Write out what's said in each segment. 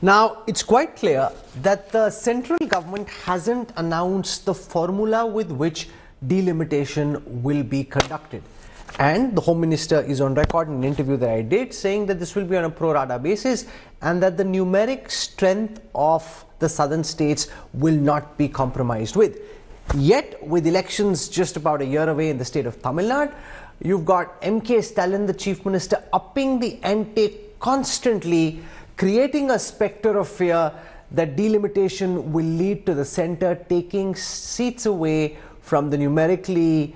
Now, it's quite clear that the central government hasn't announced the formula with which delimitation will be conducted. And the Home Minister is on record in an interview that I did saying that this will be on a pro rata basis and that the numeric strength of the southern states will not be compromised with. Yet, with elections just about a year away in the state of Tamil Nadu, you've got M.K. Stalin, the Chief Minister, upping the ante constantly, creating a spectre of fear that delimitation will lead to the centre taking seats away from the numerically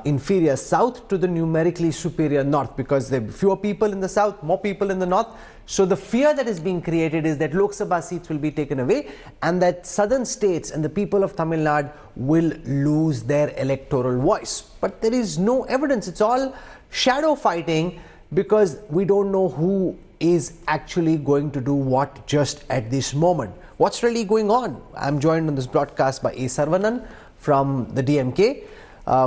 inferior south to the numerically superior north, because there are fewer people in the south, more people in the north. So the fear that is being created is that Lok Sabha seats will be taken away and that southern states and the people of Tamil Nadu will lose their electoral voice. But there is no evidence. It's all shadow fighting because we don't know who is actually going to do what just at this moment. What's really going on? I'm joined on this broadcast by A. Saravanan from the DMK.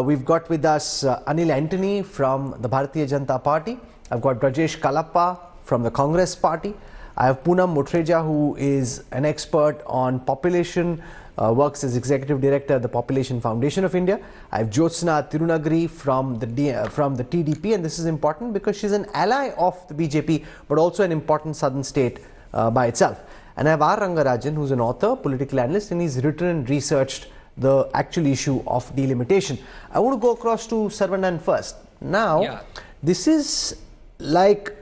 We've got with us Anil Antony from the Bharatiya Janata Party. I've got Brajesh Kalappa from the Congress Party. I have Poonam Mutreja, who is an expert on population, works as Executive Director at the Population Foundation of India. I have Jyotsna Tirunagari from the TDP, and this is important because she's an ally of the BJP, but also an important southern state by itself. And I have R. Rangarajan, who's an author, political analyst, and he's written and researched the actual issue of delimitation. I want to go across to Saravanan first. Now, this is like,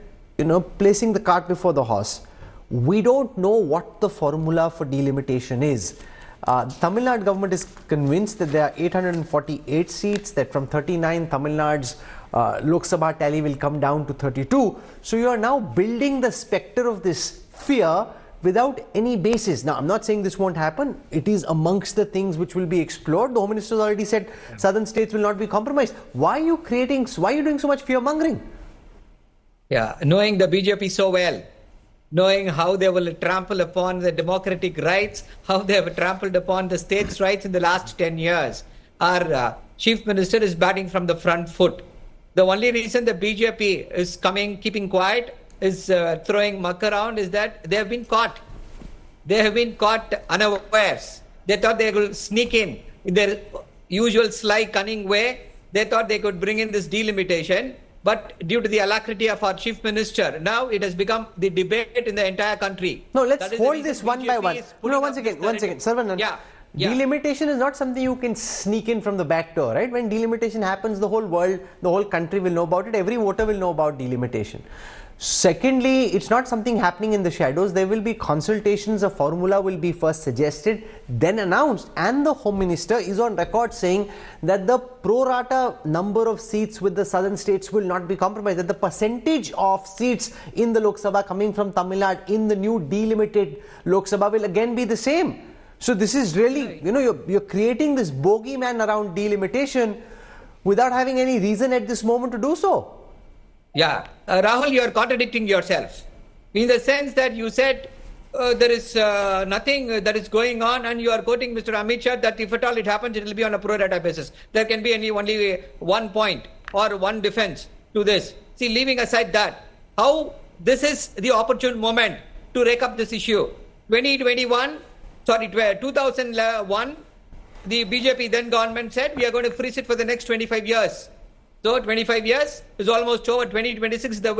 placing the cart before the horse. We don't know what the formula for delimitation is. The Tamil Nadu government is convinced that there are 848 seats, that from 39 Tamil Nadu's Lok Sabha tally will come down to 32. So you are now building the spectre of this fear without any basis. Now, I'm not saying this won't happen. It is amongst the things which will be explored. The Home Minister has already said southern states will not be compromised. Why are you doing so much fear mongering? Yeah, knowing the BJP so well, knowing how they will trample upon the democratic rights, how they have trampled upon the states' rights in the last 10 years. Our Chief Minister is batting from the front foot. The only reason the BJP is keeping quiet, is throwing muck around, is that they have been caught. They have been caught unawares. They thought they would sneak in their usual sly, cunning way. They thought they could bring in this delimitation. But due to the alacrity of our Chief Minister, now it has become the debate in the entire country. No, let's hold this one by one. No, once again, Saravanan. Delimitation is not something you can sneak in from the back door, right? When delimitation happens, the whole world, the whole country will know about it. Every voter will know about delimitation. Secondly, it's not something happening in the shadows. There will be consultations. A formula will be first suggested, then announced. And the Home Minister is on record saying that the pro rata number of seats with the southern states will not be compromised. That the percentage of seats in the Lok Sabha coming from Tamil Nadu in the new delimited Lok Sabha will again be the same. So this is really, you're creating this bogeyman around delimitation without having any reason at this moment to do so. Yeah, Rahul, you are contradicting yourself in the sense that you said there is nothing that is going on, and you are quoting Mr. Amit Shah that if at all it happens, it will be on a pro rata basis. There can be only one point or one defense to this. See, leaving aside that, how this is the opportune moment to rake up this issue. 2001, the BJP then government said we are going to freeze it for the next 25 years. So 25 years is almost over. 2026 is the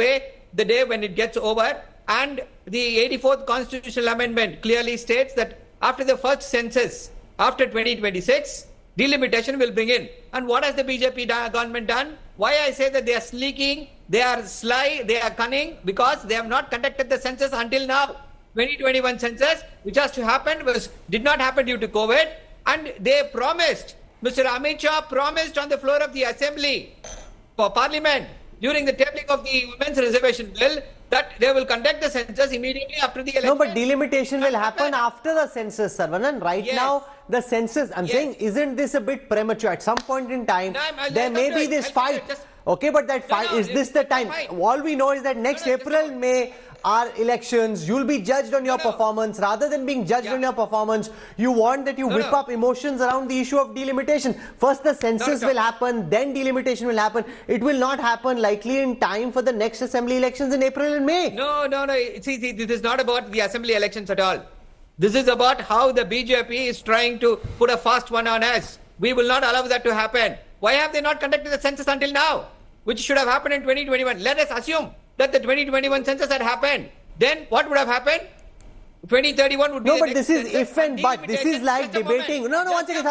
day when it gets over. And the 84th Constitutional Amendment clearly states that after the first census, after 2026, delimitation will bring in. And what has the BJP government done? Why I say that they are sneaking, they are sly, they are cunning, because they have not conducted the census until now. 2021 census, which has to happen, did not happen due to COVID. And they promised, Mr. Amit Shah promised on the floor of the Assembly for Parliament during the tabling of the Women's Reservation Bill that they will conduct the census immediately after the election. No, but delimitation will happen after the census, Saravanan. Right now, the census, I'm saying, isn't this a bit premature? At some point in time, there may be this fight. Okay, but that fight, is this the time? All we know is that next April, May, are elections. You'll be judged on your performance. Rather than being judged on your performance, you want that you whip up emotions around the issue of delimitation. First the census will happen, then delimitation will happen. It will not happen likely in time for the next assembly elections in April and May. No. See, this is not about the assembly elections at all. This is about how the BJP is trying to put a fast one on us. We will not allow that to happen. Why have they not conducted the census until now? Which should have happened in 2021. Let us assume that the 2021 census had happened. Then what would have happened? 2031 would be no, the but next this is census. if and but. This is like debating. No, one second.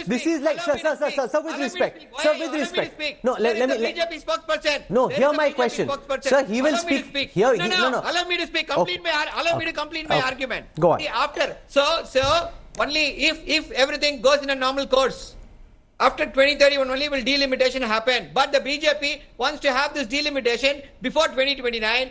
This is like, sir, with respect. Sir, with respect. No, let me. BJP spokesperson. No, hear my question. Sir, he will speak. Here, no. Allow me to speak. Allow me to complete my argument. Go on. See, after, so only if everything goes in a normal course. After 2031 only will delimitation happen. But the BJP wants to have this delimitation before 2029.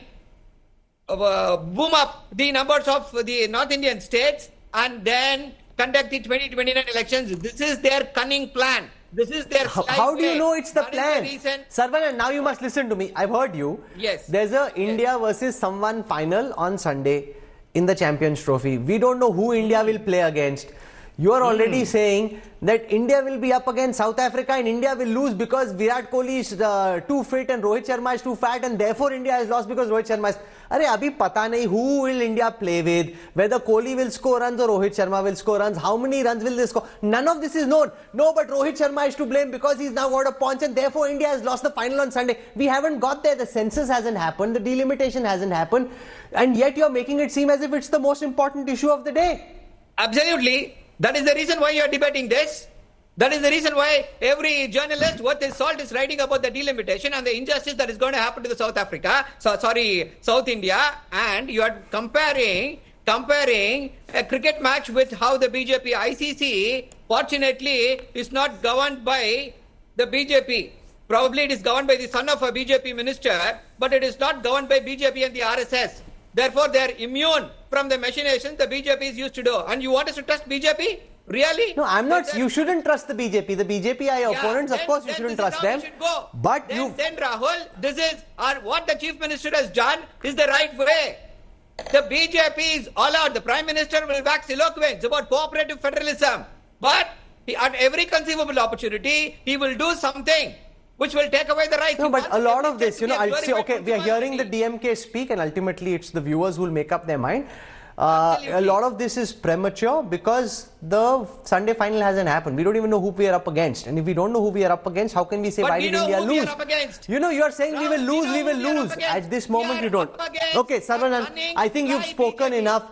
Boom up the numbers of the North Indian states and then conduct the 2029 elections. This is their cunning plan. This is their How do you know it's the plan? Saravanan, now you must listen to me. I've heard you. Yes. There's a India versus someone final on Sunday in the Champions Trophy. We don't know who India will play against. You are already saying that India will be up against South Africa and India will lose because Virat Kohli is too fit and Rohit Sharma is too fat and therefore India has lost because Rohit Sharma is... Arey, abhi pata nahi who will India play with, whether Kohli will score runs or Rohit Sharma will score runs, how many runs will they score, none of this is known. No, but Rohit Sharma is to blame because he's now got a paunch and therefore India has lost the final on Sunday. We haven't got there, the census hasn't happened, the delimitation hasn't happened, and yet you're making it seem as if it's the most important issue of the day. Absolutely. That is the reason why you are debating this. That is the reason why every journalist worth his salt is writing about the delimitation and the injustice that is going to happen to the South India, and you are comparing a cricket match with how the BJP ICC fortunately is not governed by the BJP. Probably it is governed by the son of a BJP minister, but it is not governed by BJP and the RSS. Therefore, they are immune from the machinations the BJP is used to do. And you want us to trust BJP? Really? No, I'm not. You shouldn't trust the BJP. The BJP are your opponents. Of course, you shouldn't trust them. But then Rahul, this is what the Chief Minister has done is the right way. The BJP is all out. The Prime Minister will wax eloquent about cooperative federalism. But at every conceivable opportunity, he will do something which will take away the rights. No, but a lot of this, I'll say, okay, we are hearing the DMK speak and ultimately it's the viewers who will make up their mind. A lot of this is premature because the Sunday final hasn't happened. We don't even know who we are up against. And if we don't know who we are up against, how can we say, why did India lose? You are saying we will lose. At this moment, you don't. Okay, Saravanan, I think you've spoken enough.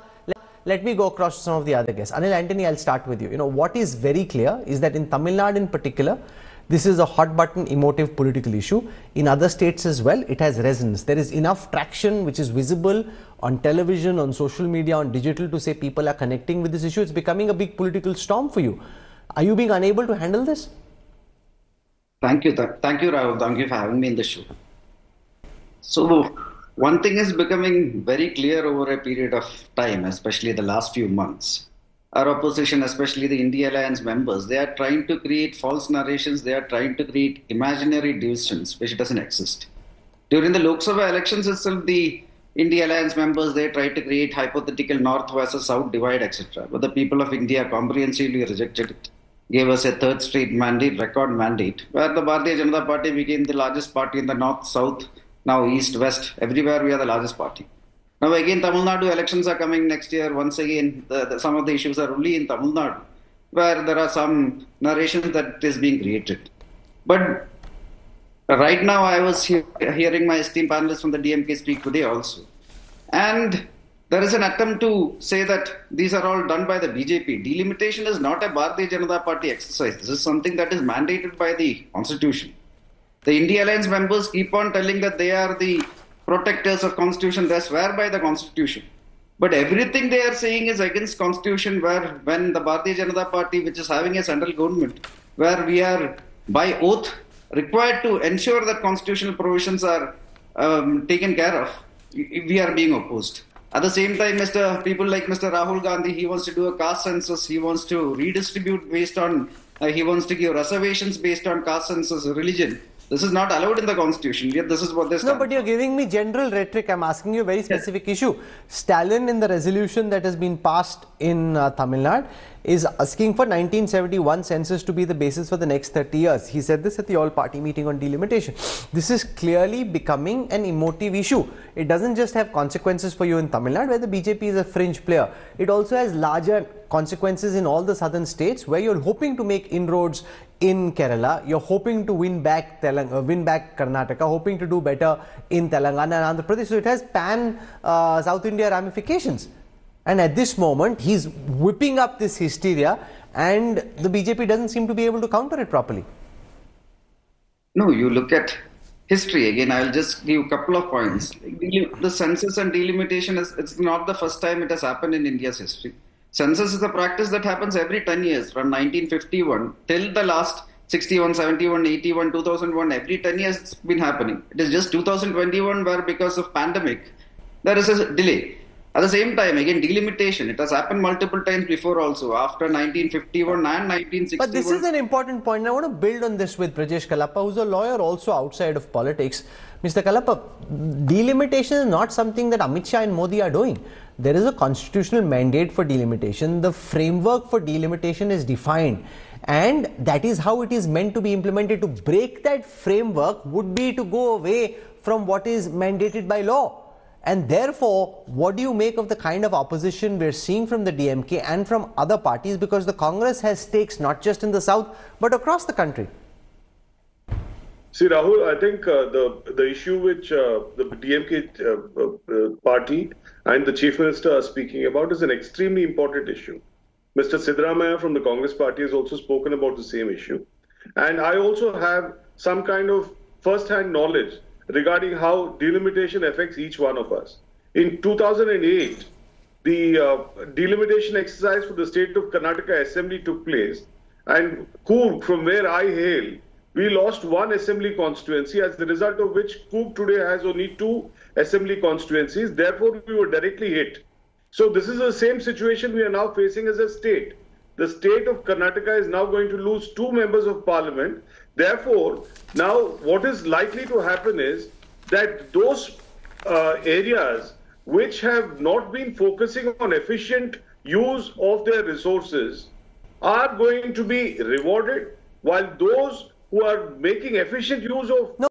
Let me go across to some of the other guests. Anil Antony, I'll start with you. What is very clear is that in Tamil Nadu in particular, this is a hot button emotive political issue. In other states as well, it has resonance. There is enough traction which is visible on television, on social media, on digital to say people are connecting with this issue. It's becoming a big political storm for you. Are you being unable to handle this? Thank you, Rahul. Thank you for having me in the show. So, one thing is becoming very clear over a period of time, especially the last few months. Our opposition, especially the India Alliance members, they are trying to create false narrations. They are trying to create imaginary divisions, which doesn't exist. During the Lok Sabha elections itself, the India Alliance members, they tried to create hypothetical North versus South divide, etc. But the people of India comprehensively rejected it. Gave us a third state mandate, record mandate, where the Bharatiya Janata Party became the largest party in the North, South, now East, West. Everywhere we are the largest party. Now again, Tamil Nadu elections are coming next year. Once again, some of the issues are only in Tamil Nadu, where there are some narrations that is being created. But right now, I was hearing my esteemed panelists from the DMK speak today also. And there is an attempt to say that these are all done by the BJP. Delimitation is not a Bharatiya Janata Party exercise. This is something that is mandated by the Constitution. The India Alliance members keep on telling that they are the protectors of Constitution, they swear by the Constitution. But everything they are saying is against Constitution, where when the Bharatiya Janata Party, which is having a central government, where we are by oath required to ensure that constitutional provisions are taken care of, we are being opposed. At the same time, people like Mr. Rahul Gandhi, he wants to do a caste census, he wants to redistribute based on, he wants to give reservations based on caste census, religion. This is not allowed in the constitution, yet this is what they stand No, but you're for. giving me general rhetoric. I'm asking you a very specific issue. Stalin, in the resolution that has been passed in Tamil Nadu, is asking for 1971 census to be the basis for the next 30 years. He said this at the all-party meeting on delimitation. This is clearly becoming an emotive issue. It doesn't just have consequences for you in Tamil Nadu, where the BJP is a fringe player. It also has larger consequences in all the southern states, where you're hoping to make inroads in Kerala, you're hoping to win back Karnataka, hoping to do better in Telangana and Andhra Pradesh. So it has South India ramifications. And at this moment, he's whipping up this hysteria, and the BJP doesn't seem to be able to counter it properly. No, you look at history again. I'll just give a couple of points. The census and delimitation it's not the first time it has happened in India's history. Census is a practice that happens every 10 years from 1951 till the last 61, 71, 81, 2001. Every 10 years it's been happening. It is just 2021 where because of pandemic there is a delay. At the same time, again, delimitation. It has happened multiple times before also, after 1951 and 1961. But this is an important point. I want to build on this with Brajesh Kalappa, who's a lawyer also outside of politics. Mr. Kalappa, delimitation is not something that Amit Shah and Modi are doing. There is a constitutional mandate for delimitation. The framework for delimitation is defined. And that is how it is meant to be implemented. To break that framework would be to go away from what is mandated by law. And therefore, what do you make of the kind of opposition we're seeing from the DMK and from other parties? Because the Congress has stakes not just in the south, but across the country. See, Rahul, I think the issue which the DMK party and the Chief Minister are speaking about is an extremely important issue. Mr. Siddaramaiah from the Congress party has also spoken about the same issue. And I also have some kind of first-hand knowledge regarding how delimitation affects each one of us. In 2008, the delimitation exercise for the state of Karnataka Assembly took place, and Coorg, from where I hail, we lost one assembly constituency, as the result of which Coorg today has only 2 assembly constituencies. Therefore, we were directly hit. So this is the same situation we are now facing as a state. The state of Karnataka is now going to lose 2 members of parliament. Therefore, now what is likely to happen is that those areas which have not been focusing on efficient use of their resources are going to be rewarded, while those who are making efficient use of